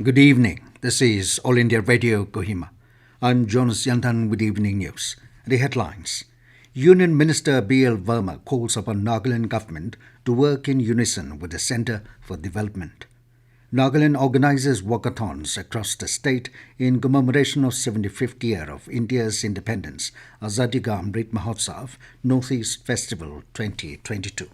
Good evening. This is All India Radio Kohima. I'm Jonas Yantan with Evening News. The headlines. Union Minister BL Verma calls upon Nagaland Government to work in unison with the Centre for Development. Nagaland organizes walkathons across the state in commemoration of 75th year of India's independence, Azadi Amrit Mahotsav, Northeast Festival 2022.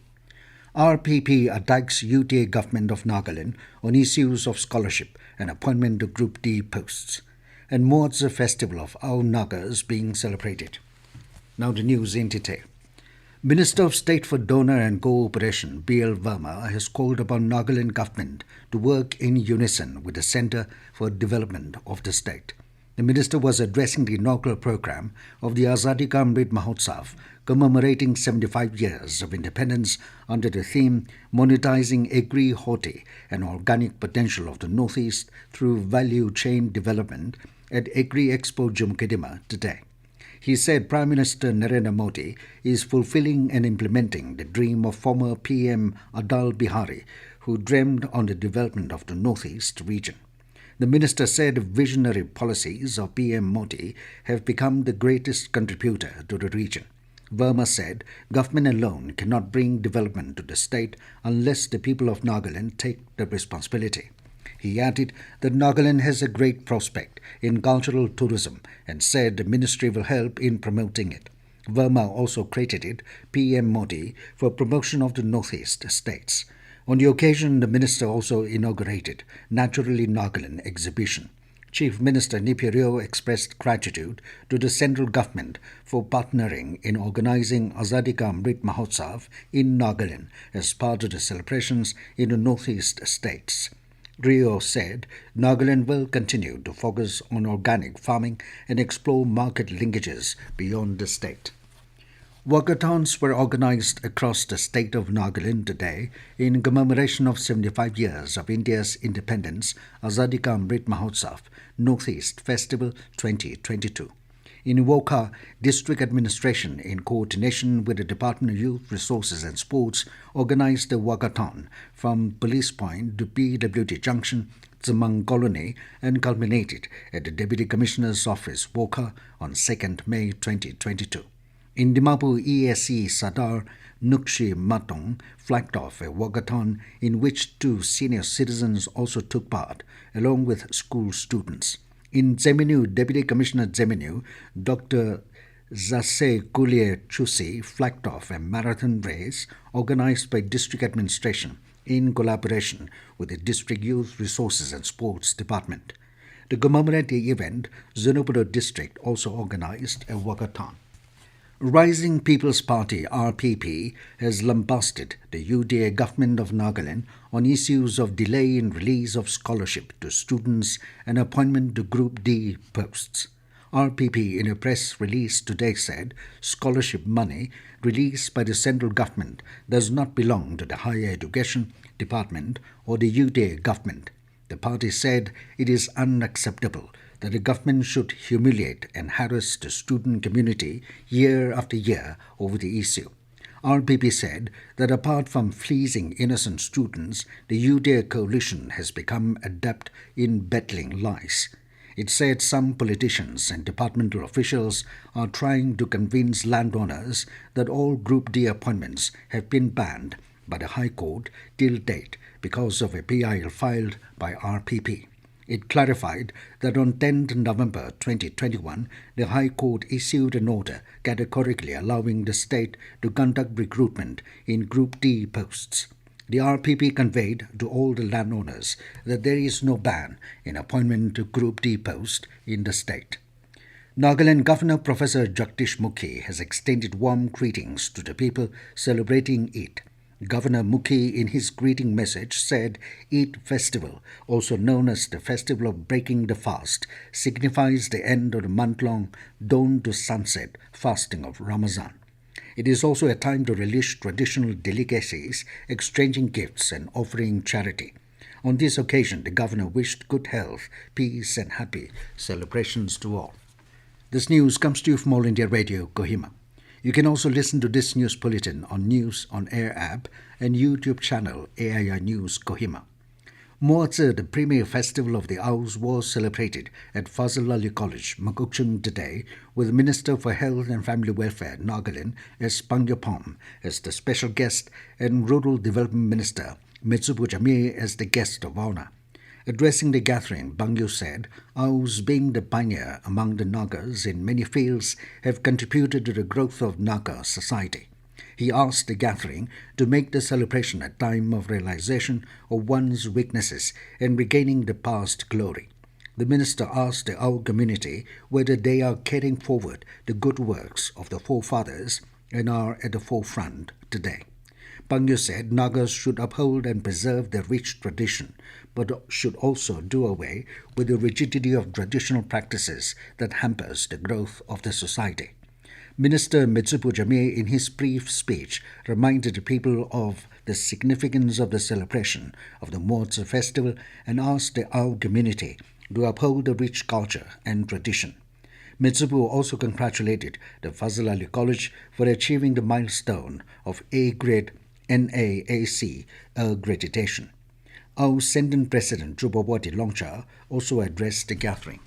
RPP attacks UTA government of Nagaland on issues of scholarship and appointment to Group D posts, and Moatsu festival of Ao Nagas being celebrated. Now the news in detail. Minister of State for Donor and Cooperation BL Verma has called upon Nagaland government to work in unison with the Centre for Development of the state. The minister was addressing the inaugural program of the Azadi Amrit Mahotsav, commemorating 75 years of independence under the theme Monetizing Agri-Horti and Organic Potential of the Northeast through Value Chain Development at Agri Expo Kohima today. He said Prime Minister Narendra Modi is fulfilling and implementing the dream of former PM Atal Bihari, who dreamed on the development of the Northeast region. The minister said visionary policies of PM Modi have become the greatest contributor to the region. Verma said government alone cannot bring development to the state unless the people of Nagaland take the responsibility. He added that Nagaland has a great prospect in cultural tourism and said the ministry will help in promoting it. Verma also credited PM Modi for promotion of the Northeast states. On the occasion, the minister also inaugurated Naturally Nagaland exhibition. Chief Minister Nipirio expressed gratitude to the central government for partnering in organizing Azadi Amrit Mahotsav in Nagaland as part of the celebrations in the Northeast states. Rio said Nagaland will continue to focus on organic farming and explore market linkages beyond the state. Walkathons were organized across the state of Nagaland today in commemoration of 75 years of India's independence, Azadi Amrit Mahotsav, Northeast Festival 2022. In Wokha, District Administration, in coordination with the Department of Youth Resources and Sports, organized a walkathon from Police Point to PWD Junction, Zamang Colony, and culminated at the Deputy Commissioner's Office, Wokha, on 2nd May 2022. In Dimapur, ESE Sadar Nukshi Matong flagged off a walkathon in which 2 senior citizens also took part, along with school students. In Zeminu, Deputy Commissioner Zeminu, Dr. Zase Kulie Chusi flagged off a marathon race organized by District Administration in collaboration with the District Youth Resources and Sports Department. To commemorate the event, Zenoburo District also organized a walkathon. Rising People's Party RPP has lambasted the UDA government of Nagaland on issues of delay in release of scholarship to students and appointment to Group D posts. RPP in a press release today said scholarship money released by the central government does not belong to the Higher Education Department or the UDA government. The party said it is unacceptable that the government should humiliate and harass the student community year after year over the issue. RPP said that apart from fleecing innocent students, the UDA coalition has become adept in battling lies. It said some politicians and departmental officials are trying to convince landowners that all Group D appointments have been banned by the High Court till date because of a PIL filed by RPP. It clarified that on 10 November 2021, the High Court issued an order categorically allowing the state to conduct recruitment in Group D posts. The RPP conveyed to all the landowners that there is no ban in appointment to Group D post in the state. Nagaland Governor Professor Jagdish Mukhi has extended warm greetings to the people celebrating Eid. Governor Mukhi, in his greeting message, said Eid festival, also known as the Festival of Breaking the Fast, signifies the end of the month-long dawn to sunset fasting of Ramadan. It is also a time to relish traditional delicacies, exchanging gifts and offering charity. On this occasion, the governor wished good health, peace and happy celebrations to all. This news comes to you from All India Radio, Kohima. You can also listen to this news bulletin on News on Air app and YouTube channel AIR News Kohima. Moatsu, the premier festival of the Aos, was celebrated at Fazal Ali College, Makokchung today, with Minister for Health and Family Welfare, Nagaland, S. Pangyapom, as the special guest and Rural Development Minister, Mitsubu Jamie, as the guest of honor. Addressing the gathering, Bangyo said, Aos, being the pioneer among the Nagas in many fields, have contributed to the growth of Naga society. He asked the gathering to make the celebration a time of realization of one's weaknesses and regaining the past glory. The minister asked the Ao community whether they are carrying forward the good works of the forefathers and are at the forefront today. Bangyo said Nagas should uphold and preserve their rich tradition, but should also do away with the rigidity of traditional practices that hampers the growth of the society. Minister Mitsubu Jamie, in his brief speech, reminded the people of the significance of the celebration of the Moatsu festival and asked the Ao community to uphold the rich culture and tradition. Mitsubu also congratulated the Fazal Ali College for achieving the milestone of A-grade NAAC accreditation. Ao Senate President Jubawati Longcha also addressed the gathering.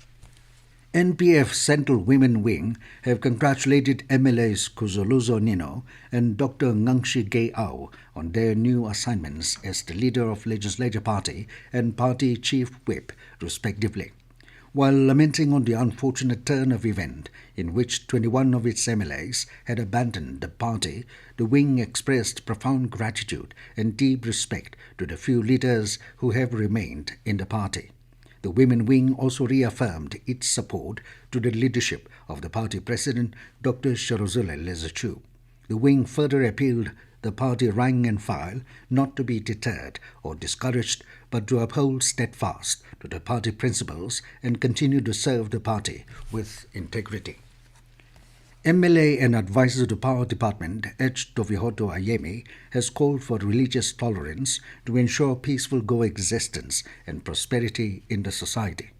NPF Central Women Wing have congratulated MLAs Kuzoluzo Nino and Dr. Ngangshi Gay Ao on their new assignments as the leader of Legislative Party and Party Chief Whip, respectively. While lamenting on the unfortunate turn of event in which 21 of its MLAs had abandoned the party, the wing expressed profound gratitude and deep respect to the few leaders who have remained in the party. The Women Wing also reaffirmed its support to the leadership of the party president, Dr. Sharozule Lezachu. The wing further appealed the party rank and file not to be deterred or discouraged, but to uphold steadfast to the party principles and continue to serve the party with integrity. MLA and advisor to Power Department H. Tovihoto Ayemi has called for religious tolerance to ensure peaceful coexistence and prosperity in the society.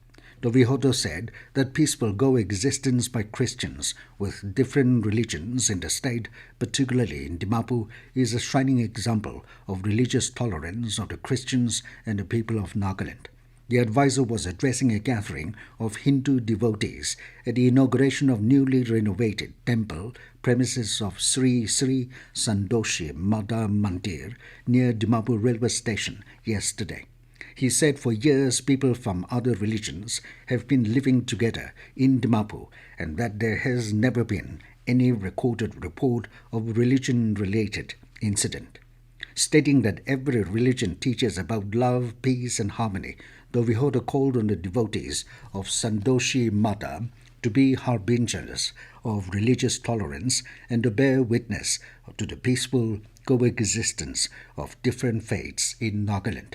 Tovihoto said that peaceful coexistence by Christians with different religions in the state, particularly in Dimapur, is a shining example of religious tolerance of the Christians and the people of Nagaland. The advisor was addressing a gathering of Hindu devotees at the inauguration of newly renovated temple premises of Sri Sri Sandoshi Mada Mandir near Dimapur railway station yesterday. He said for years people from other religions have been living together in Dimapur and that there has never been any recorded report of religion-related incident. Stating that every religion teaches about love, peace and harmony, Tovihoto called on the devotees of Sandoshi Mata to be harbingers of religious tolerance and to bear witness to the peaceful coexistence of different faiths in Nagaland.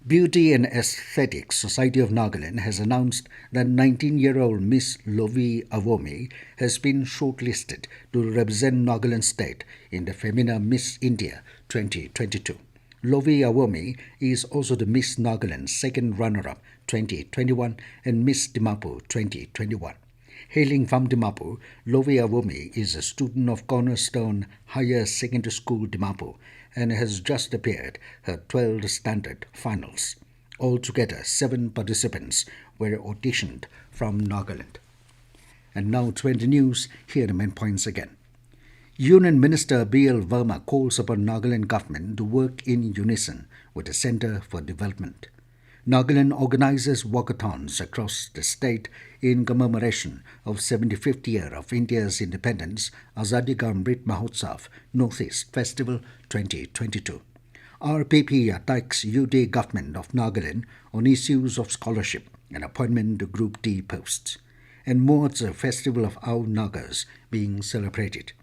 Beauty and Aesthetics Society of Nagaland has announced that 19-year-old Miss Lovi Avomi has been shortlisted to represent Nagaland State in the Femina Miss India 2022. Lovi Avomi is also the Miss Nagaland second runner-up 2021 and Miss Dimapur 2021. Hailing from Dimapur, Lovi Avomi is a student of Cornerstone Higher Secondary School Dimapur and has just appeared her 12th standard finals. Altogether, 7 participants were auditioned from Nagaland. And now to the news, here are the main points again. Union Minister BL Verma calls upon Nagaland Government to work in unison with the Centre for Development. Nagaland organizes walkathons across the state in commemoration of 75th year of India's independence, Azadi Amrit Mahotsav Northeast Festival 2022. RPP attacks UD government of Nagaland on issues of scholarship and appointment to Group D posts. And Moatsu Festival of Ao Nagas being celebrated.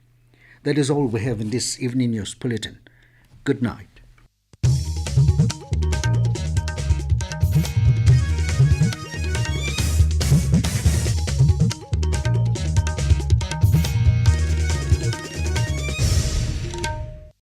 That is all we have in this evening news bulletin. Good night.